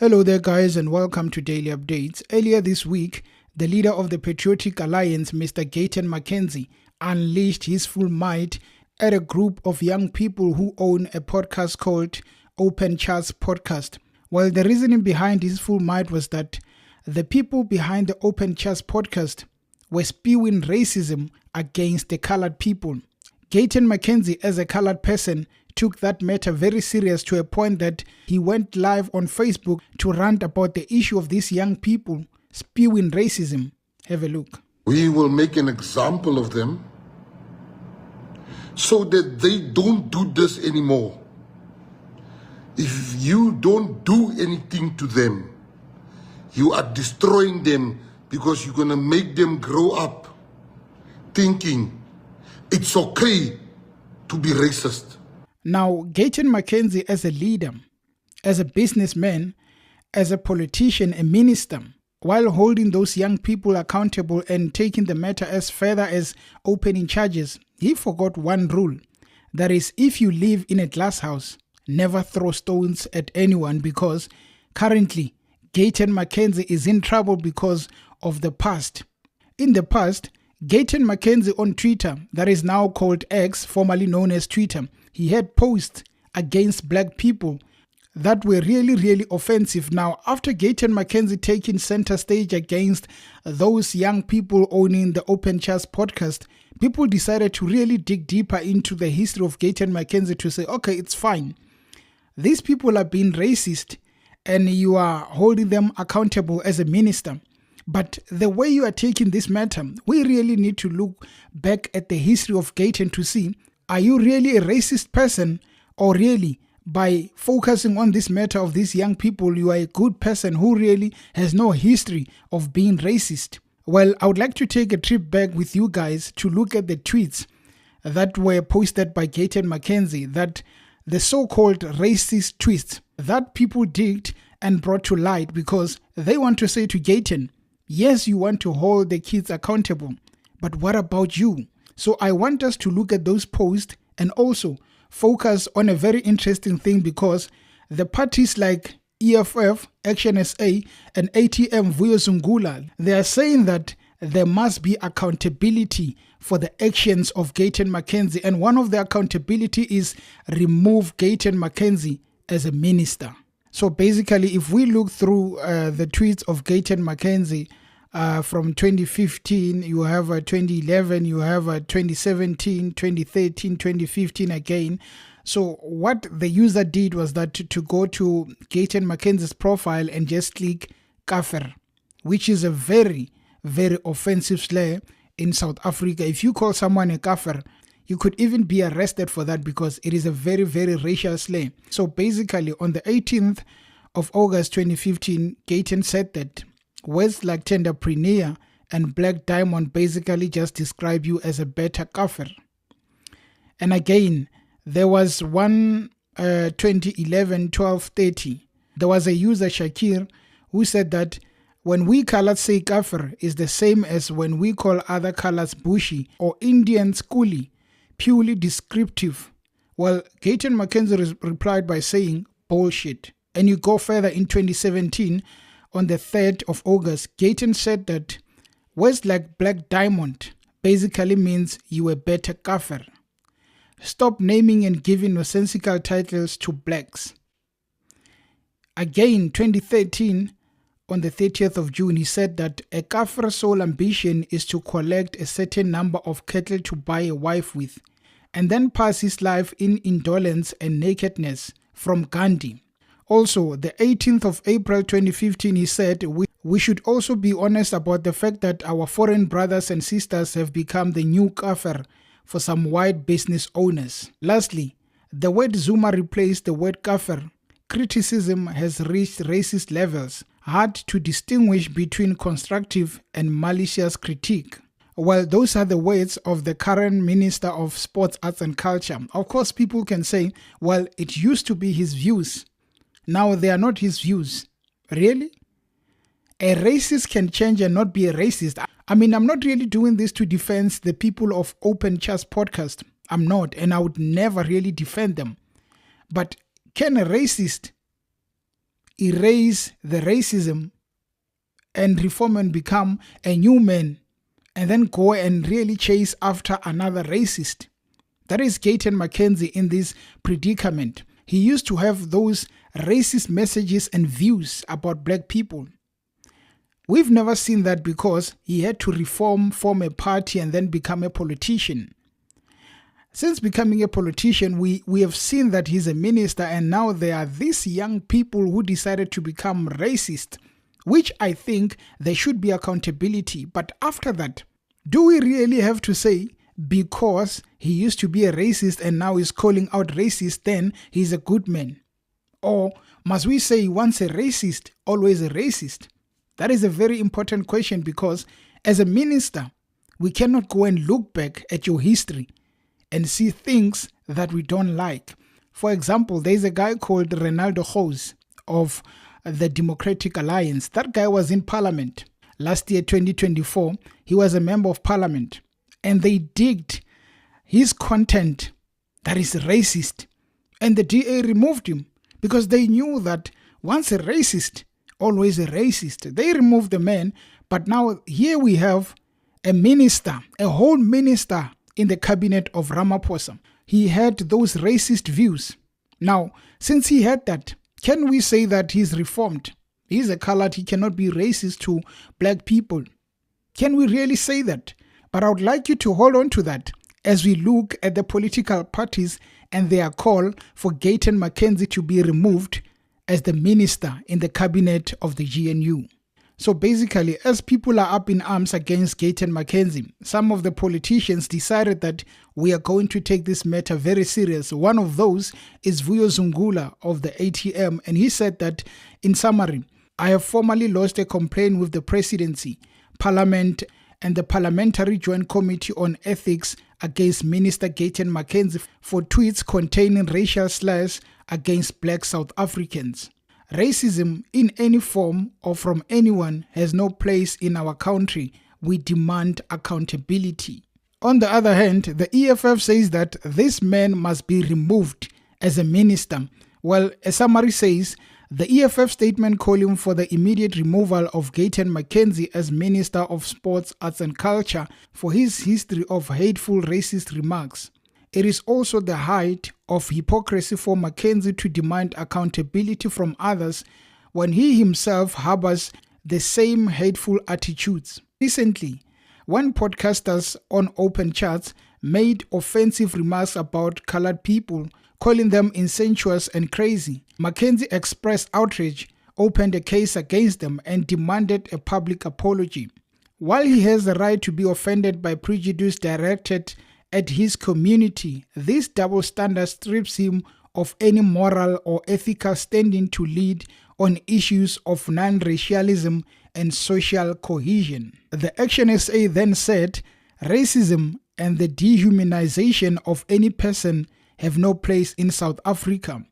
Hello there guys and welcome to Daily Updates. Earlier this week, the leader of the Patriotic Alliance, Mr. Gayton Mckenzie, unleashed his full might at a group of young people who own a podcast called Open Charts Podcast. Well, the reasoning behind his full might was that the people behind the Open Charts Podcast were spewing racism against the colored people. Gayton Mckenzie, as a colored person, took that matter very serious to a point that he went live on Facebook to rant about the issue of these young people spewing racism. Have a look. We will make an example of them so that they don't do this anymore. If you don't do anything to them, you are destroying them because you're going to make them grow up thinking it's okay to be racist. Now, Gayton Mckenzie, as a leader, as a businessman, as a politician, a minister, while holding those young people accountable and taking the matter as further as opening charges, he forgot one rule. That is, if you live in a glass house, never throw stones at anyone, because currently Gayton Mckenzie is in trouble because of the past. In the past, Gayton Mckenzie on Twitter, that is now called X, formerly known as Twitter, he had posts against black people that were really offensive. Now, after Gayton Mckenzie taking center stage against those young people owning the Open Charts Podcast, people decided to really dig deeper into the history of Gayton Mckenzie to say, okay, it's fine. These people are being racist and you are holding them accountable as a minister. But the way you are taking this matter, we really need to look back at the history of Gayton to see, are you really a racist person, or really by focusing on this matter of these young people, you are a good person who really has no history of being racist? Well, I would like to take a trip back with you guys to look at the tweets that were posted by Gayton Mckenzie, that the so-called racist tweets that people digged and brought to light because they want to say to Gayton, yes, you want to hold the kids accountable, but what about you? So I want us to look at those posts and also focus on a very interesting thing, because the parties like EFF, Action SA, and ATM Vuyo Zungula, they are saying that there must be accountability for the actions of Gayton Mckenzie, and one of the accountability is remove Gayton Mckenzie as a minister. So basically, if we look through the tweets of Gayton Mckenzie from 2015, you have 2011, you have 2017, 2013, 2015 again. So what the user did was that to go to Gayton Mckenzie's profile and just click kafir, which is a very offensive slur in South Africa. If you call someone a kafir, you could even be arrested for that because it is a very racial slur. So basically, on the 18th of August 2015, Gayton said that words like tenderpreneur and black diamond basically just describe you as a better kafir. And again, there was one 2011 12:30. There was a user, Shakir, who said that when we colors say kafir is the same as when we call other colors bushy or Indians coolie, purely descriptive. Well, Gayton Mckenzie replied by saying bullshit. And you go further in 2017, on the 3rd of August, Gayton said that words like black diamond basically means you a better kafir. Stop naming and giving nonsensical titles to blacks. Again, 2013, on the 30th of June, he said that a kafir's sole ambition is to collect a certain number of cattle to buy a wife with, and then pass his life in indolence and nakedness, from Gandhi. Also, the 18th of April 2015, he said, we should also be honest about the fact that our foreign brothers and sisters have become the new kafir for some white business owners. Lastly, the word Zuma replaced the word kafir. Criticism has reached racist levels, hard to distinguish between constructive and malicious critique. Well, those are the words of the current Minister of Sports, Arts and Culture. Of course, people can say, well, it used to be his views. Now they are not his views. Really? A racist can change and not be a racist. I mean, I'm not really doing this to defend the people of Open Charts Podcast. I'm not, and I would never really defend them. But can a racist erase the racism and reform and become a new man and then go and really chase after another racist. That is Gayton Mckenzie in this predicament. He used to have those racist messages and views about black people. We've never seen that because he had to reform, form a party, and then become a politician. Since becoming a politician, we have seen that he's a minister, and now there are these young people who decided to become racist, which I think there should be accountability. But after that, do we really have to say because he used to be a racist and now is calling out racist, then he's a good man? Or must we say once a racist, always a racist? That is a very important question, because as a minister, we cannot go and look back at your history and see things that we don't like. For example, there's a guy called Renaldo Gous of the Democratic Alliance. That guy was in parliament. Last year, 2024, he was a member of parliament. And they digged his content that is racist. And the DA removed him because they knew that once a racist, always a racist. They removed the man, but now here we have a minister, a whole minister in the cabinet of Ramaphosa. He had those racist views. Now, since he had that, can we say that he's reformed? He's a colored, he cannot be racist to black people. Can we really say that? But I would like you to hold on to that as we look at the political parties and their call for Gayton Mckenzie to be removed as the minister in the cabinet of the GNU. So basically, as people are up in arms against Gayton Mckenzie, some of the politicians decided that we are going to take this matter very serious. One of those is Vuyo Zungula of the ATM, and he said that, in summary, I have formally lodged a complaint with the presidency, parliament, and the Parliamentary Joint Committee on Ethics against Minister Gayton Mckenzie for tweets containing racial slurs against black South Africans. Racism in any form or from anyone has no place in our country. We demand accountability. On the other hand, the EFF says that this man must be removed as a minister. Well, a summary says the EFF statement calling for the immediate removal of Gayton Mckenzie as Minister of Sports, Arts and Culture for his history of hateful racist remarks. It is also the height of hypocrisy for Mckenzie to demand accountability from others when he himself harbors the same hateful attitudes. Recently, when podcasters on Open Chats made offensive remarks about colored people, calling them insensuous and crazy, Mckenzie expressed outrage, opened a case against them, and demanded a public apology. While he has the right to be offended by prejudice directed at his community, this double standard strips him of any moral or ethical standing to lead on issues of non-racialism and social cohesion. The Action SA then said, racism and the dehumanization of any person have no place in South Africa.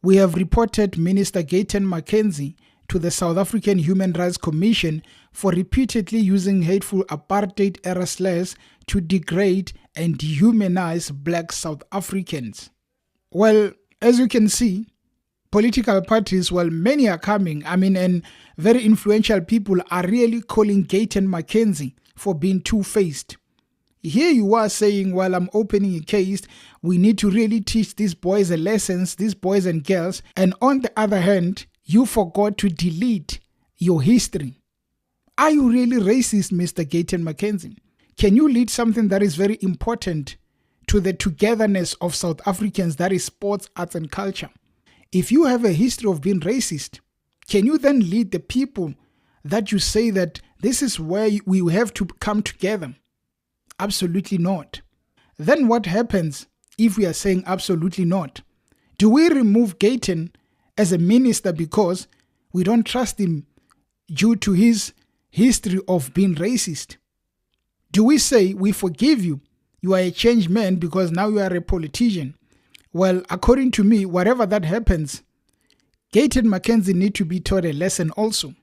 We have reported Minister Gayton Mckenzie to the South African Human Rights Commission for repeatedly using hateful apartheid-era slurs to degrade and dehumanize black South Africans. Well, as you can see, political parties, well, many are coming. And very influential people are really calling Gayton Mckenzie for being two-faced. Here you are saying, well, I'm opening a case. We need to really teach these boys a lesson, these boys and girls. And on the other hand, you forgot to delete your history. Are you really racist, Mr. Gayton Mckenzie? Can you lead something that is very important to the togetherness of South Africans, that is sports, arts and culture? If you have a history of being racist, can you then lead the people that you say that this is where we have to come together? Absolutely not. Then what happens if we are saying absolutely not? Do we remove Gayton as a minister because we don't trust him due to his history of being racist? Do we say we forgive you? You are a changed man because now you are a politician. Well, according to me, whatever that happens, Gayton Mckenzie need to be taught a lesson also.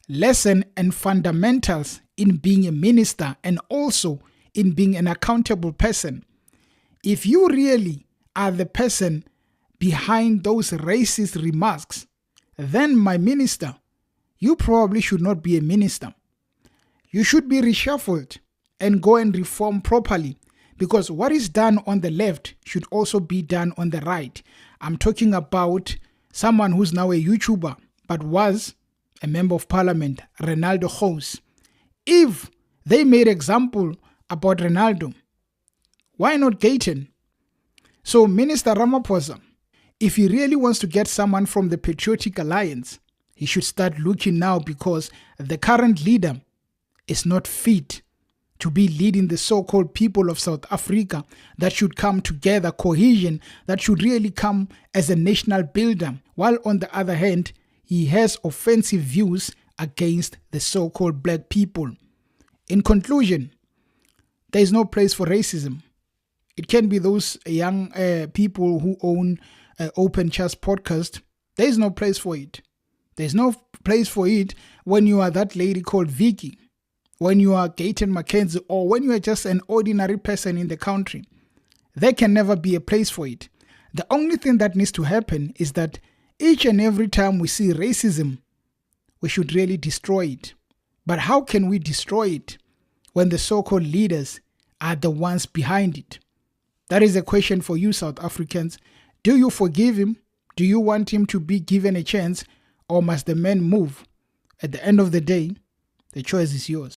Lesson and fundamentals in being a minister and also in being an accountable person. If you really are the person behind those racist remarks, then my minister, you probably should not be a minister. You should be reshuffled and go and reform properly, because what is done on the left should also be done on the right. I'm talking about someone who's now a YouTuber but was a member of parliament, Ronaldo Gous. If they made example about Ronaldo, why not Gayton? So Minister Ramaphosa, if he really wants to get someone from the Patriotic Alliance, he should start looking now, because the current leader is not fit to be leading the so-called people of South Africa that should come together, cohesion, that should really come as a national builder, while on the other hand, he has offensive views against the so-called black people. In conclusion, there is no place for racism. It can be those young people who own Open Chest podcast. There is no place for it. There's no place for it when you are that lady called Vicky, when you are Gayton Mckenzie, or when you are just an ordinary person in the country. There can never be a place for it. The only thing that needs to happen is that each and every time we see racism, we should really destroy it. But how can we destroy it when the so-called leaders are the ones behind it? That is a question for you, South Africans. Do you forgive him? Do you want him to be given a chance, or must the man move? At the end of the day, the choice is yours.